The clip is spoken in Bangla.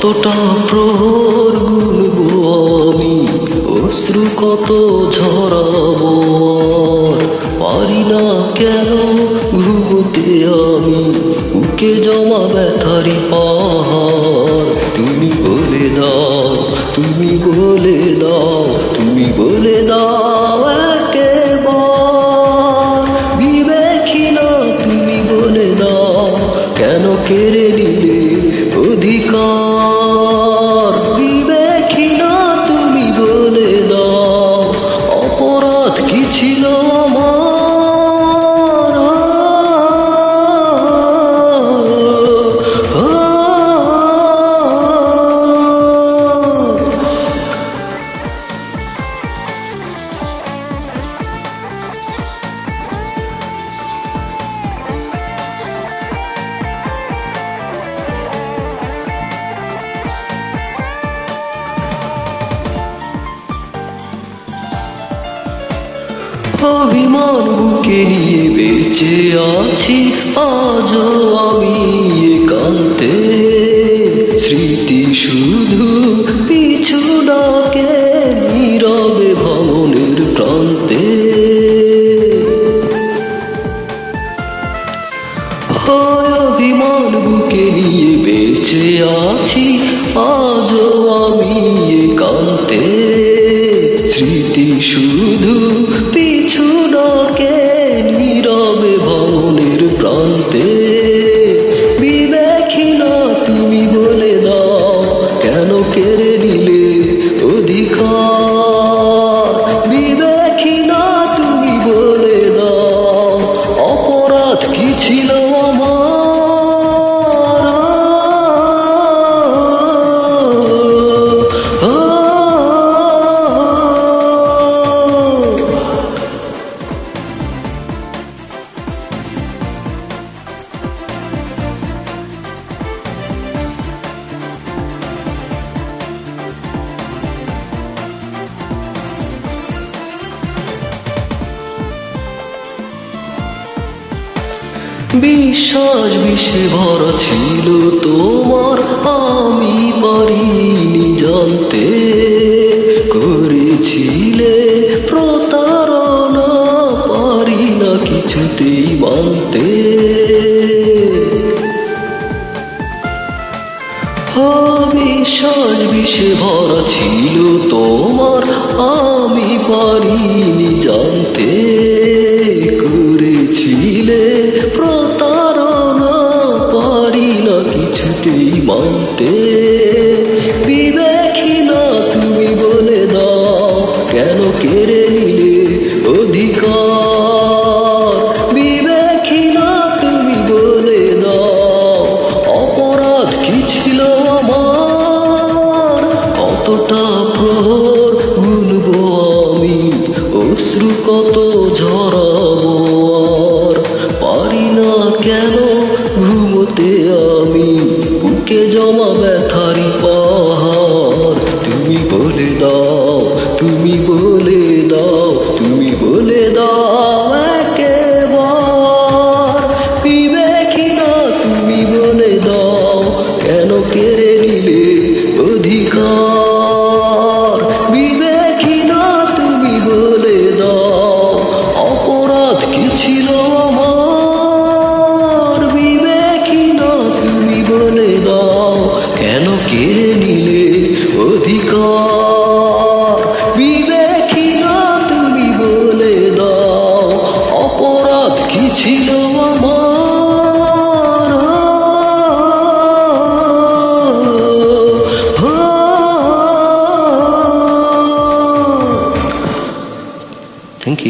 কতটা প্রহর গুনবো আমি, অশ্রু কত ঝরাবো, পারি না কেন ঘুমোতে আমি, বুকে জমা ব্যথারি পাহাড়। তুমি বলে দাও, তুমি বলে দাও, তুমি বলে দাও একেবার। বিবেকিনা তুমি বলে দাও, কেন কেড়ে নিলে অধিকার। বিবেকিনা তুমি বলে দাও, অপরাধ কি ছিল আমার। অভিমান বুকে নিয়ে বেঁচে আছি আজও আমি একান্তে, স্মৃতি শুধু পিছু ডাকে নীরবে ভ্রমণের প্রান্তে। অভিমান বুকে নিয়ে বেঁচে আছি আজও আমি একান্তে, স্মৃতি শুধু পিছু ডাকে নীরবে ভ্রমণের প্রান্তে। বিবেকিনা তুমি বলে দাও, কেন কেড়ে নিলে অধিকার। বিবেকিনা তুমি বলে দাও, অপরাধ কি ছিল আমার। বিশ্বাস বিষে ভরা ছিল তোমার, আমি পারিনি জানতে, করেছিলে প্রতারণা, পারি না কিছুতেই মানতে। বিশ্বাস বিষে ভরা ছিল তোমার, আমি পারিনি জানতে, করেছিলে প্রতারণা, পারি না কিছুতেই মানতে। বিবেকিনা তুমি বলে দাও, কেন কেড়ে নিলে অধিকার। বিবেকিনা তুমি বলে দাও, অপরাধ কি ছিল আমার। কতটা প্রহর গুনবো আমি, অশ্রু কত ঝরাবো, আর পারি না কেন ঘুমোতে আমি, বুকে জমা ব্যথারি পাহাড়। তুমি বলে দাও, তুমি বলে দাও, তুমি বলে দাও একেবার। বিবেকিনা তুমি বলে দাও, কেন কেড়ে নিলে অধিকার। বিবেকিনা তুমি বলে দাও, অপরাধ কি ছিল আমার। বিবেকিনা তুমি বলে দাও, কেন কেড়ে নিলে অধিকার। বিবেকিনা তুমি বলে দাও, অপরাধ কি ছিল আমার।